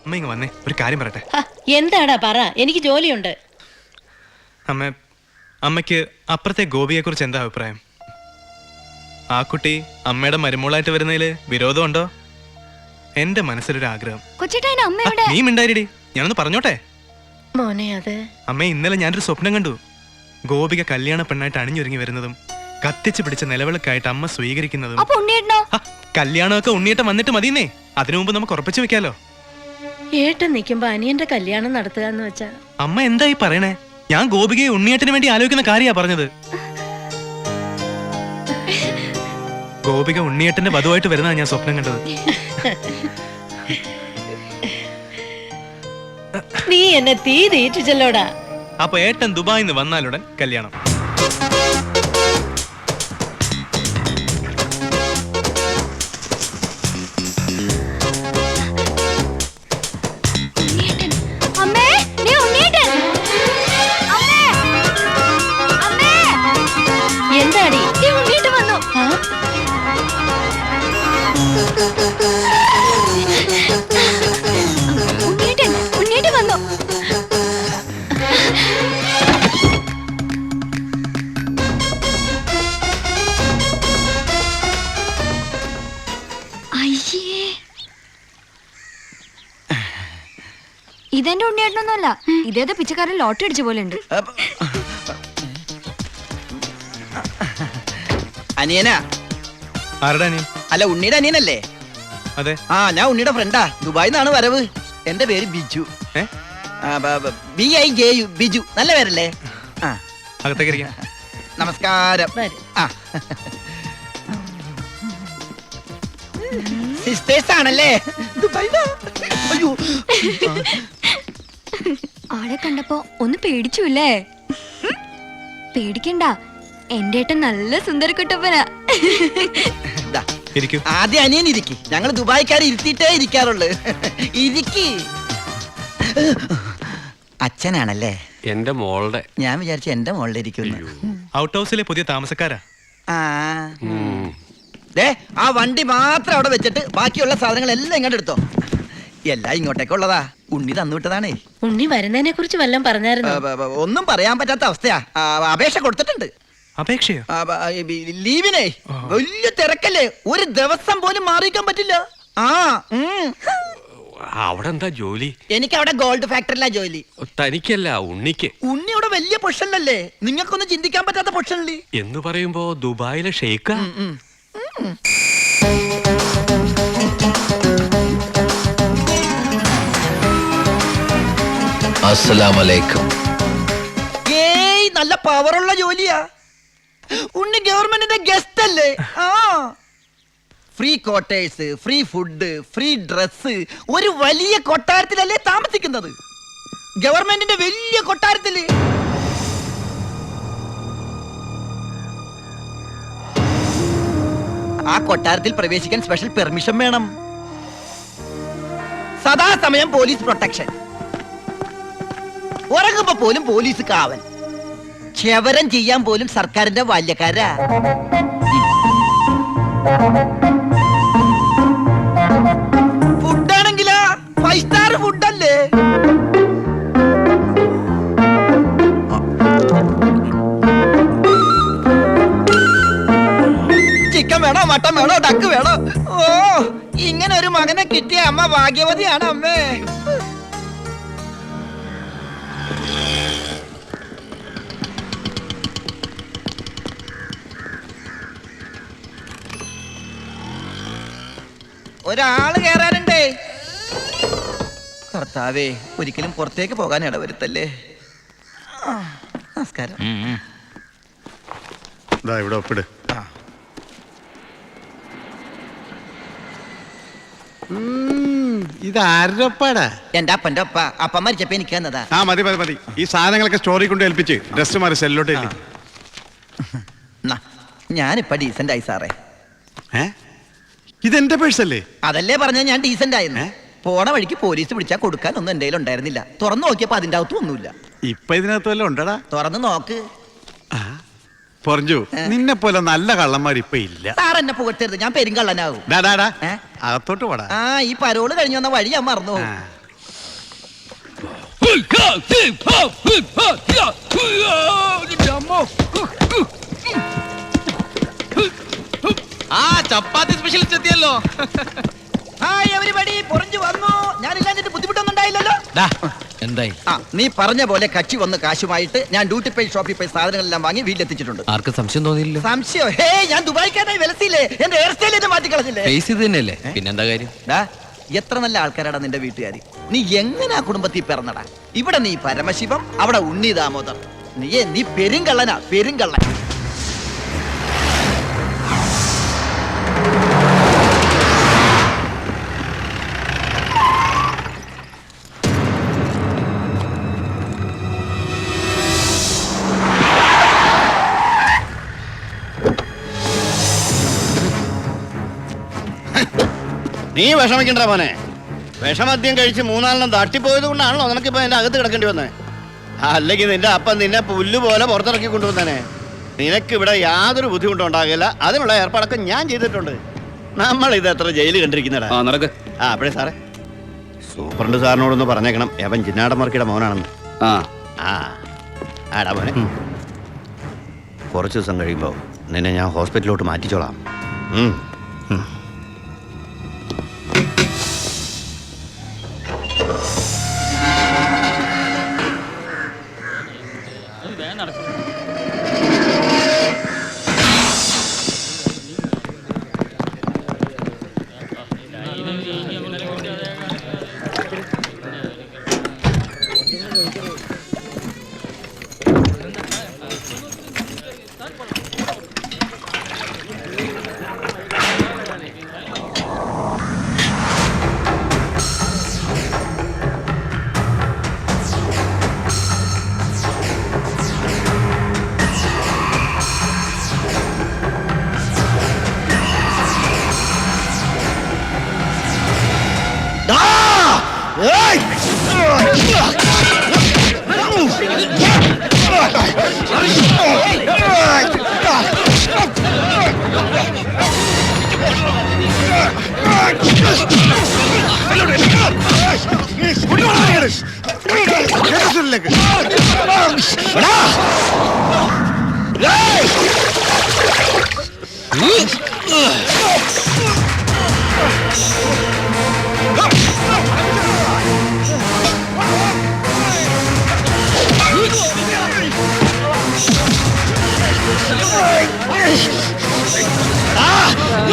അമ്മ ഇങ്ങ് വന്നേ, ഒരു കാര്യം പറയട്ടെ. എന്താടാ പറ, എനിക്ക് ജോലിയുണ്ട്. അമ്മയ്ക്ക് അപ്പുറത്തെ ഗോപിയെ കുറിച്ച് എന്താ അഭിപ്രായം? ആ കുട്ടി അമ്മയുടെ മരുമോളായിട്ട് വരുന്നതില് വിരോധമുണ്ടോ? എന്റെ മനസ്സിലൊരു ആഗ്രഹം. നീ മിണ്ടായിരടി, ഞാനൊന്ന് പറഞ്ഞോട്ടെ. മോനെ, അത് അമ്മ, ഇന്നലെ ഞാനൊരു സ്വപ്നം കണ്ടു. ഗോപിക കല്യാണ പെണ്ണായിട്ട് അണിഞ്ഞൊരുങ്ങി വരുന്നതും കത്തിച്ച് പിടിച്ച നിലവിളക്കായിട്ട് അമ്മ സ്വീകരിക്കുന്നതും. കല്യാണമൊക്കെ ഉണ്ണിയേട്ടൻ വന്നിട്ട് മതിയെന്നേ, അതിനു മുമ്പ് നമുക്ക് ഉറപ്പിച്ചു വെക്കാലോ. ഏട്ടൻ നിൽക്കുമ്പോ അനിയന്റെ കല്യാണം നടത്തുക എന്ന് വെച്ചാ. അമ്മ എന്തായി പറയണേ? ഞാൻ ഗോപികയെ ഉണ്ണിയേട്ടന് വേണ്ടി ആലോചിക്കുന്ന കാര്യാ പറഞ്ഞത്. ഗോപിക ഉണ്ണിയേട്ടന്റെ വധുവായിട്ട് വരുന്നതാ ഞാൻ സ്വപ്നം കണ്ടത്. നീ എന്നെ തീ തീറ്റിച്ചല്ലോടാ. അപ്പൊ ഏട്ടൻ ദുബായിന്ന് വന്നാലുടൻ കല്യാണം. എന്താടി വന്നു? വന്നു. ഇതെന്റെ ഉണ്ണിയേട്ടനൊന്നുമല്ല, ഇതേതോ പിച്ചക്കാരൻ ലോട്ടറി അടിച്ച പോലെ ഉണ്ട്. അനിയനാ? ആരുടെ അനിയൻ? അല്ല, ഉണ്ണിയുടെ അനിയനല്ലേ? അതെ. ആ, ഞാൻ ഉണ്ണിയുടെ ഫ്രണ്ടാ. ദുബായിന്നാണ് വരവ്. എന്റെ പേര് ബിജു. BIJU, ബിജു. നല്ല പേരല്ലേ? അകത്തേക്ക്. നമസ്കാരം. സിസ്റ്റേഴ്സ് ആണല്ലേ? അയ്യോ, ആളെ കണ്ടപ്പോ ഒന്ന് പേടിച്ചുല്ലേ? പേടിക്കണ്ട, എന്റെ ഏട്ടൻ നല്ല സുന്ദരക്കുട്ടപ്പനാ. ആദ്യം അനിയൻ ഇരിക്കി. ഞങ്ങൾ ദുബായിക്കാരെ ഇരുത്തിയിട്ടേ ഇരിക്കാറുള്ളു. ഇരിക്കി. അച്ഛനാണല്ലേ? എന്റെ മോളുടെ. ഞാൻ വിചാരിച്ചു എന്റെ മോളുടെ ഇരിക്കുന്നു. ഔട്ട് ഹൗസിലെ പുതിയ താമസക്കാരാ. ആ വണ്ടി മാത്രം അവിടെ വെച്ചിട്ട് ബാക്കിയുള്ള സാധനങ്ങളെല്ലാം ഇങ്ങോട്ട് എടുത്തോ. എല്ലാം ഇങ്ങോട്ടേക്കുള്ളതാ. ഉണ്ണി തന്നുവിട്ടതാണേ. ഉണ്ണി വരുന്നതിനെ കുറിച്ച് വല്ലതും പറഞ്ഞായിരുന്നു? ഒന്നും പറയാൻ പറ്റാത്ത അവസ്ഥയാ. അപേക്ഷ കൊടുത്തിട്ടുണ്ട്. അപേക്ഷയോ? ലീവിനെ. വലിയ തിരക്കല്ലേ, ഒരു ദിവസം പോലും മാറിയിക്കാൻ പറ്റില്ല. അവിടെ എന്താ ജോലി? എനിക്ക് അവിടെ ഗോൾഡ് ഫാക്ടറിയിലാ ജോലി. തനിക്കല്ല, ഉണ്ണിക്ക്. ഉണ്ണി അവിടെ വലിയ പൊഷനിലല്ലേ? നിങ്ങൾക്കൊന്നും ചിന്തിക്കാൻ പറ്റാത്ത പൊഷനില്ലേ എന്ന് പറയുമ്പോ ദുബായിലെ ഷെയ്ക്ക. അസ്സലാമലൈക്കും. ഏയ്, നല്ല പവറുള്ള ജോലിയാ. ഉണ്ണി ഗവൺമെന്റിന്റെ ഗസ്റ്റ് അല്ലേ? Free quarters, free food, free dress. ഒരു വലിയ കൊട്ടാരത്തിലല്ലേ താമസിക്കുന്നത്? ഗവൺമെന്റിന്റെ വലിയ കൊട്ടാരത്തില്. ആ കൊട്ടാരത്തിൽ പ്രവേശിക്കാൻ സ്പെഷ്യൽ പെർമിഷൻ വേണം. സദാസമയം പോലീസ് പ്രൊട്ടക്ഷൻ. ഉറങ്ങുമ്പോ പോലും പോലീസ് കാവൽ. ക്ഷവരം ചെയ്യാൻ പോലും സർക്കാരിന്റെ ബാല്യക്കാരാ. ഫുഡാണെങ്കിലാ 5 സ്റ്റാർ ഫുഡല്ലേ? ചിക്കൻ വേണോ, മട്ടൻ വേണോ, ഡക്ക് വേണോ? ഓ, ഇങ്ങനെ ഒരു മകനെ കിട്ടിയ അമ്മ ഭാഗ്യവതിയാണ് അമ്മേ. ഒരാള് കേറാനുണ്ടേ. കർത്താവേ, ഒരിക്കലും പുറത്തേക്ക് പോകാൻ ഇടവരുത്തല്ലേ. നമസ്കാരം. ഇവിടെ ഒപ്പിട്. ഇതാരുടെ ഒപ്പാടാ? എന്റെ അപ്പന്റെ ഒപ്പ. അപ്പം മരിച്ചപ്പോ എനിക്ക് തന്നതാ. മതി മതി മതി. ഈ സാധനങ്ങളൊക്കെ സ്റ്റോറി കൊണ്ട് ഏൽപ്പിച്ച് ഡ്രസ് മാറി സെല്ലോട്ട്. ഞാനിപ്പ ഡീസന്റ് ആയി സാറേ. ഇതെന്റെ പേഴ്സല്ലേ? അതല്ലേ പറഞ്ഞ ഞാൻ ഡീസന്റ് ആയിരുന്നു. പോണ വഴിക്ക് പോലീസ് പിടിച്ചാ കൊടുക്കാൻ ഒന്നും എന്റെ ഉണ്ടായിരുന്നില്ല. തുറന്നു നോക്കിയപ്പോ അതിന്റെ അകത്തും ഒന്നുമില്ല. ഇപ്പൊ ഇതിനകത്ത് വല്ല ഉണ്ടടാ? തുറന്നു നോക്ക്. പറഞ്ഞു, നിന്നെ പോലെ നല്ല കള്ളന്മാർ ഇപ്പൊ ഇല്ല. സാർ എന്നെ പുകഴ്ത്തരുത്, ഞാൻ പെരുങ്കള്ളനാകും. അകത്തോട്ട് പോടാ. ഈ പരോള് കഴിഞ്ഞു വന്ന വഴി ഞാൻ മറന്നു. ആ ചപ്പാത്തി സ്പെഷ്യലിസ്റ്റ് എത്തിയല്ലോ. ഹായ് എവരിബഡി, പൊറിഞ്ഞു വന്നു. ഞാനില്ലാഞ്ഞിട്ട് ബുദ്ധിമുട്ടൊന്നും ഉണ്ടായില്ലല്ലോ. എന്തായി? ആ, നീ പറഞ്ഞ പോലെ കച്ചി വന്ന് കാശുമായിട്ട് ഞാൻ ഡ്യൂട്ടി പേ ഷോപ്പിൽ പോയി സാധനങ്ങളെല്ലാം വാങ്ങി വീട്ടിലെത്തിച്ചിട്ടുണ്ട്. ആർക്കും സംശയം തോന്നിയില്ല? സംശയം? ഹേ, ഞാൻ ദുബായിക്കാനായി വിലസിയില്ലേ, എന്റെ ഹെയർ സ്റ്റൈൽ എന്നെ മാറ്റിക്കളഞ്ഞില്ലേ? ഫേസ് ഇത് തന്നെയല്ലേ, പിന്നെന്താ കാര്യം? ഡാ, എത്ര നല്ല ആൾക്കാരാടാ നിന്റെ വീട്ടുകാരി. നീ എങ്ങനെ കുടുംബത്തിൽ പിറന്നടാ? ഇവിടെ നീ പരമശിവം, അവിടെ ഉണ്ണി ദാമോദർ. നീ പെരുങ്കള്ളനാ, പെരുങ്കള്ളൻ. നീ വിഷമിക്കണ്ട മോനെ. വിഷമദ്യം കഴിച്ച് 4 തട്ടിപ്പോയത് കൊണ്ടാണല്ലോ നിനക്കിപ്പോ എന്റെ അകത്ത് കിടക്കേണ്ടി വന്നത്. അല്ലെങ്കിൽ നിന്റെ അപ്പൻ നിന്നെ പുല്ല് പോലെ പുറത്തിറക്കി കൊണ്ടുവന്നേനെ. നിനക്ക് ഇവിടെ യാതൊരു ബുദ്ധിമുട്ടും ഉണ്ടാകില്ല. അതിനുള്ള ഏർപ്പാടൊക്കെ ഞാൻ ചെയ്തിട്ടുണ്ട്. നമ്മൾ ഇത് എത്ര ജയില് കണ്ടിരിക്കുന്നടാ. അപ്പോഴേ സാറേ, സൂപ്രണ്ട് സാറിനോടൊന്ന് പറഞ്ഞേക്കണം, അവൻ ജിന്നാടമർക്കിയുടെ മോനാണെന്ന്. ആടാ മോനെ, കുറച്ച് ദിവസം കഴിയുമ്പോൾ നിന്നെ ഞാൻ ഹോസ്പിറ്റലിലോട്ട് മാറ്റിച്ചോളാം.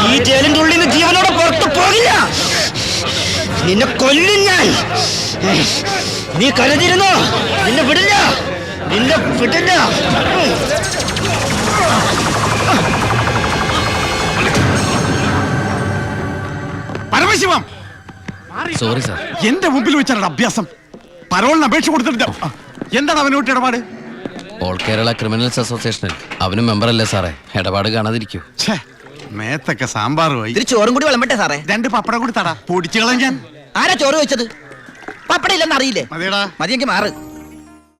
ഈ ജയിലിന്റെ ഉള്ളിൽ നിന്ന് ജീവനോടെ പുറത്തു പോകില്ല. നിന്നെ കൊല്ലും ഞാൻ. നീ കരുതിരുന്നോ? നിന്നെ വിടില്ല, നിന്നെ വിടില്ല. Paramasivam, sorry sir. എന്റെ മുമ്പിൽ വെച്ചാണ് അഭ്യാസം. പരോളിന് അപേക്ഷ കൊടുത്തിട്ട് എന്താണ് അവനോട്ട് ഇടപാട്? ഓൾ കേരള ക്രിമിനൽസ് അസോസിയേഷനിൽ അവനും മെമ്പറല്ലേ സാറേ, ഇടപാട് കാണാതിരിക്കൂ. മേത്തൊക്കെ സാമ്പാറുമായി. ഇതിൽ ചോറും കൂടി വിളമ്പട്ടെ സാറേ? 2 പപ്പടം കൂടി തടാ, പൊടിച്ചു കളയാൻ. ആരാ ചോറ് വെച്ചത്? പപ്പട ഇല്ലെന്ന് അറിയില്ലേ? മതിയടാ. മതിയെങ്കിൽ മാറ്.